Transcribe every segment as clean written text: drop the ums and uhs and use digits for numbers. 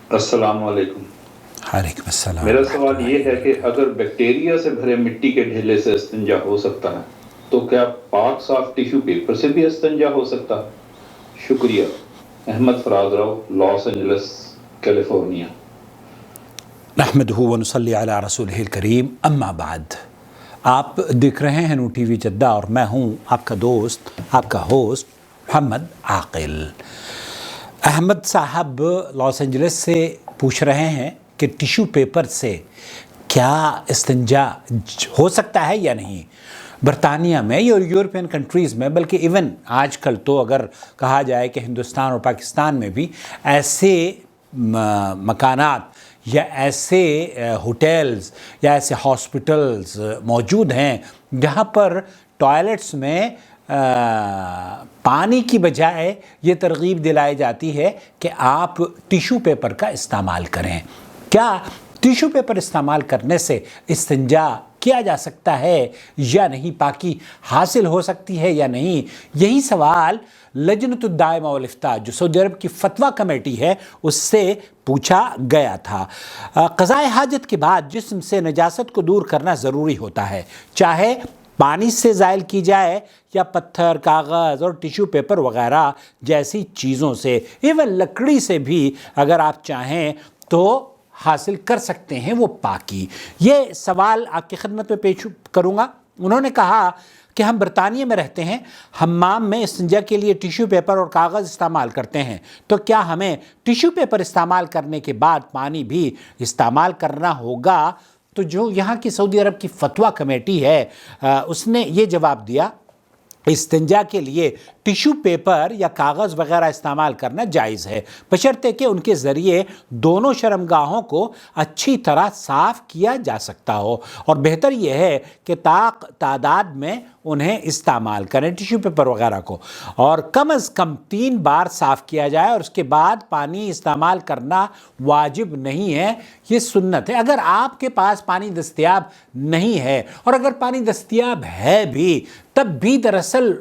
السلام علیکم۔ وعلیکم السلام۔ میرا سوال یہ ہے کہ اگر بیکٹیریا سے بھرے مٹی کے ڈھیلے سے استنجا ہو سکتا ہے تو کیا پاک صاف ٹیشو پیپر سے بھی استنجا ہو سکتا؟ شکریہ۔ احمد فراز راؤ، لاس اینجلس، کیلیفورنیا۔ نحمدہ ونصلی علی رسولہ الکریم، اما بعد۔ آپ دیکھ رہے ہیں نو ٹی وی جدہ اور میں ہوں آپ کا دوست، آپ کا ہوسٹ محمد عاقل۔ احمد صاحب لاس اینجلس سے پوچھ رہے ہیں کہ ٹیشو پیپر سے کیا استنجا ہو سکتا ہے یا نہیں؟ برطانیہ میں اور یورپین کنٹریز میں، بلکہ ایون آج کل تو اگر کہا جائے کہ ہندوستان اور پاکستان میں بھی ایسے مکانات یا ایسے ہوٹلز یا ایسے ہاسپٹلز موجود ہیں جہاں پر ٹوائلٹس میں پانی کی بجائے یہ ترغیب دلائی جاتی ہے کہ آپ ٹیشو پیپر کا استعمال کریں۔ کیا ٹیشو پیپر استعمال کرنے سے استنجا کیا جا سکتا ہے یا نہیں، پاکی حاصل ہو سکتی ہے یا نہیں؟ یہی سوال لجنۃ الدائمہ والافتاء جو سعودی عرب کی فتویٰ کمیٹی ہے اس سے پوچھا گیا تھا۔ قضائے حاجت کے بعد جسم سے نجاست کو دور کرنا ضروری ہوتا ہے، چاہے پانی سے زائل کی جائے یا پتھر، کاغذ اور ٹیشو پیپر وغیرہ جیسی چیزوں سے، ایون لکڑی سے بھی اگر آپ چاہیں تو حاصل کر سکتے ہیں وہ پاکی۔ یہ سوال آپ کی خدمت میں پیش کروں گا۔ انہوں نے کہا کہ ہم برطانیہ میں رہتے ہیں، حمام میں استنجا کے لیے ٹیشو پیپر اور کاغذ استعمال کرتے ہیں، تو کیا ہمیں ٹیشو پیپر استعمال کرنے کے بعد پانی بھی استعمال کرنا ہوگا؟ تو جو یہاں کی سعودی عرب کی فتویٰ کمیٹی ہے اس نے یہ جواب دیا، استنجا کے لیے ٹیشو پیپر یا کاغذ وغیرہ استعمال کرنا جائز ہے، بشرطے کہ ان کے ذریعے دونوں شرمگاہوں کو اچھی طرح صاف کیا جا سکتا ہو، اور بہتر یہ ہے کہ تعداد میں انہیں استعمال کریں ٹیشو پیپر وغیرہ کو، اور کم از کم 3 بار صاف کیا جائے، اور اس کے بعد پانی استعمال کرنا واجب نہیں ہے، یہ سنت ہے۔ اگر آپ کے پاس پانی دستیاب نہیں ہے، اور اگر پانی دستیاب ہے بھی، تب بھی دراصل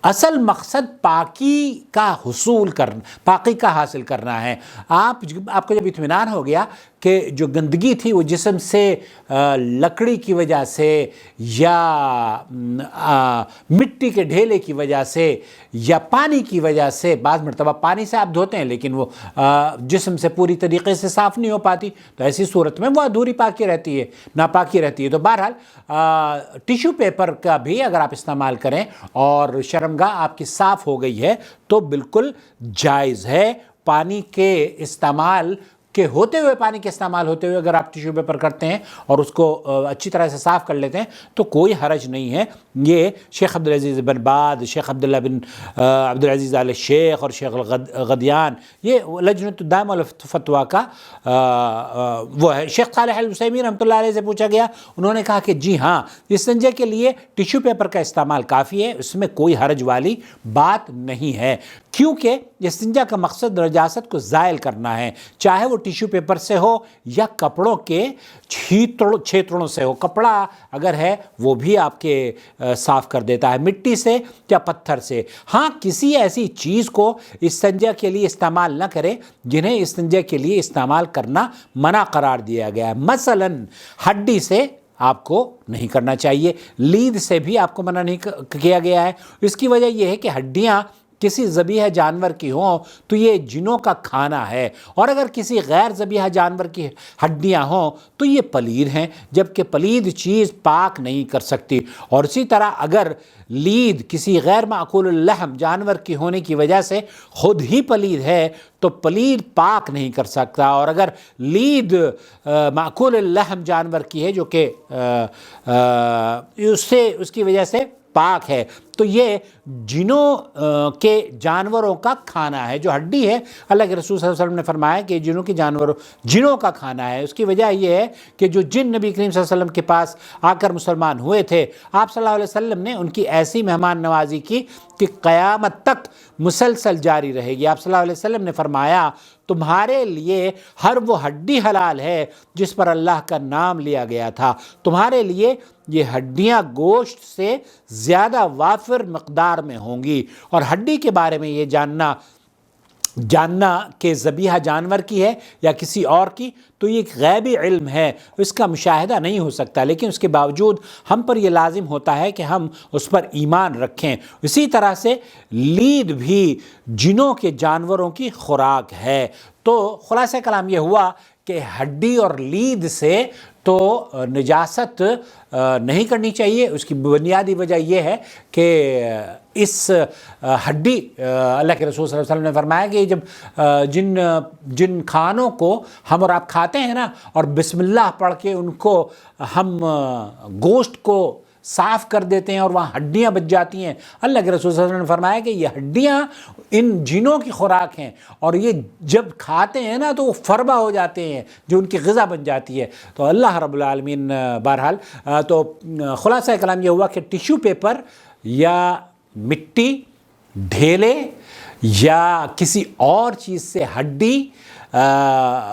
اصل مقصد پاکی کا پاکی کا حاصل کرنا ہے۔ آپ کو جب اطمینان ہو گیا کہ جو گندگی تھی وہ جسم سے لکڑی کی وجہ سے یا مٹی کے ڈھیلے کی وجہ سے یا پانی کی وجہ سے، بعض مرتبہ پانی سے آپ دھوتے ہیں لیکن وہ جسم سے پوری طریقے سے صاف نہیں ہو پاتی، تو ایسی صورت میں وہ ادھوری پاکی رہتی ہے، ناپاکی رہتی ہے۔ تو بہرحال ٹیشو پیپر کا بھی اگر آپ استعمال کریں اور شرمگاہ آپ کی صاف ہو گئی ہے تو بالکل جائز ہے۔ پانی کے استعمال کے ہوتے ہوئے، پانی کے استعمال ہوتے ہوئے اگر آپ ٹیشو پیپر کرتے ہیں اور اس کو اچھی طرح سے صاف کر لیتے ہیں تو کوئی حرج نہیں ہے۔ یہ شیخ عبدالعزیز بن باز، شیخ عبداللہ بن عبدالعزیز آل شیخ اور شیخ الغدیان، یہ لجنۃ الدائمہ والفتویٰ کا وہ ہے۔ شیخ صالح العثیمین رحمۃ اللہ علیہ سے پوچھا گیا، انہوں نے کہا کہ جی ہاں، استنجا کے لیے ٹیشو پیپر کا استعمال کافی ہے، اس میں کوئی حرج والی بات نہیں ہے، کیونکہ استنجا کا مقصد نجاست کو زائل کرنا ہے، چاہے وہ ٹیشو پیپر سے ہو یا کپڑوں کے چھیتڑوں سے ہو۔ کپڑا اگر ہے وہ بھی آپ کے صاف کر دیتا ہے، مٹی سے یا پتھر سے۔ ہاں، کسی ایسی چیز کو استنجا کے لیے استعمال نہ کریں جنہیں استنجا کے لیے استعمال کرنا منع قرار دیا گیا ہے، مثلاً ہڈی سے آپ کو نہیں کرنا چاہیے، لید سے بھی آپ کو منع نہیں کیا گیا ہے۔ اس کی وجہ یہ ہے کہ ہڈیاں کسی ذبیحہ جانور کی ہوں تو یہ جنوں کا کھانا ہے، اور اگر کسی غیر ذبیحہ جانور کی ہڈیاں ہوں تو یہ پلید ہیں، جبکہ پلید چیز پاک نہیں کر سکتی۔ اور اسی طرح اگر لید کسی غیر معقول اللحم جانور کی ہونے کی وجہ سے خود ہی پلید ہے تو پلید پاک نہیں کر سکتا، اور اگر لید معقول اللحم جانور کی ہے جو کہ اس کی وجہ سے پاک ہے، تو یہ جنوں کے جانوروں کا کھانا ہے۔ جو ہڈی ہے، اللہ کے رسول صلی اللہ علیہ وسلم نے فرمایا کہ جنوں کا کھانا ہے۔ اس کی وجہ یہ ہے کہ جو جن نبی کریم صلی اللہ علیہ وسلم کے پاس آ کر مسلمان ہوئے تھے، آپ صلی اللہ علیہ وسلم نے ان کی ایسی مہمان نوازی کی کہ قیامت تک مسلسل جاری رہے گی۔ آپ صلی اللہ علیہ وسلم نے فرمایا، تمہارے لیے ہر وہ ہڈی حلال ہے جس پر اللہ کا نام لیا گیا تھا، تمہارے لیے یہ ہڈیاں گوشت سے زیادہ وافر مقدار میں ہوں گی۔ اور ہڈی کے بارے میں یہ جاننا جاننا کہ ذبیحہ جانور کی ہے یا کسی اور کی، تو یہ ایک غیبی علم ہے، اس کا مشاہدہ نہیں ہو سکتا، لیکن اس کے باوجود ہم پر یہ لازم ہوتا ہے کہ ہم اس پر ایمان رکھیں۔ اسی طرح سے لید بھی جنوں کے جانوروں کی خوراک ہے۔ تو خلاصہ کلام یہ ہوا کہ ہڈی اور لید سے تو نجاست نہیں کرنی چاہیے۔ اس کی بنیادی وجہ یہ ہے کہ اس ہڈی، اللہ کے رسول صلی اللہ علیہ وسلم نے فرمایا کہ جب جن کھانوں کو ہم اور آپ کھاتے ہیں نا، اور بسم اللہ پڑھ کے ان کو ہم گوشت کو صاف کر دیتے ہیں اور وہاں ہڈیاں بچ جاتی ہیں، اللہ کے رسول صلی اللہ علیہ وسلم نے فرمایا کہ یہ ہڈیاں ان جنوں کی خوراک ہیں، اور یہ جب کھاتے ہیں نا تو وہ فربہ ہو جاتے ہیں، جو ان کی غذا بن جاتی ہے۔ تو اللہ رب العالمین بہرحال تو خلاصہ کلام یہ ہوا کہ ٹیشو پیپر یا مٹی، ڈھیلے یا کسی اور چیز سے، ہڈی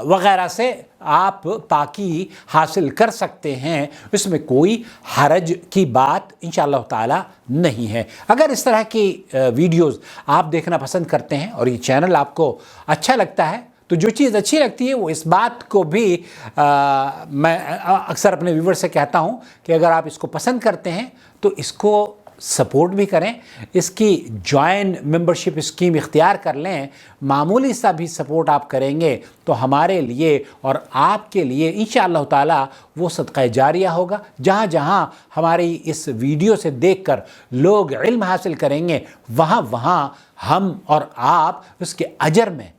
وغیرہ سے آپ پاکی حاصل کر سکتے ہیں، اس میں کوئی حرج کی بات انشاءاللہ تعالی نہیں ہے۔ اگر اس طرح کی ویڈیوز آپ دیکھنا پسند کرتے ہیں اور یہ چینل آپ کو اچھا لگتا ہے، تو جو چیز اچھی لگتی ہے وہ اس بات کو بھی میں اکثر اپنے ویور سے کہتا ہوں کہ اگر آپ اس کو پسند کرتے ہیں تو اس کو سپورٹ بھی کریں، اس کی جوائن ممبرشپ اسکیم اختیار کر لیں۔ معمولی سا بھی سپورٹ آپ کریں گے تو ہمارے لیے اور آپ کے لیے انشاءاللہ تعالی وہ صدقہ جاریہ ہوگا۔ جہاں جہاں ہماری اس ویڈیو سے دیکھ کر لوگ علم حاصل کریں گے، وہاں وہاں ہم اور آپ اس کے اجر میں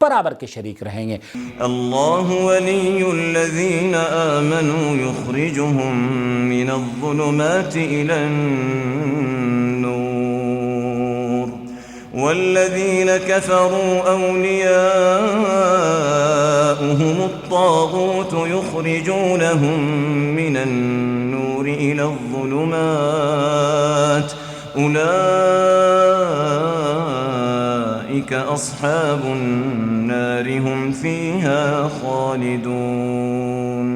برابر کے شریک رہیں گے۔ اللہ ولی الذین آمنوا یخرجهم من الظلمات الى النور والذین کفروا اولیاؤهم الطاغوت یخرجونهم من النور الى الظلمات أولئك أصحاب النار هم فيها خالدون۔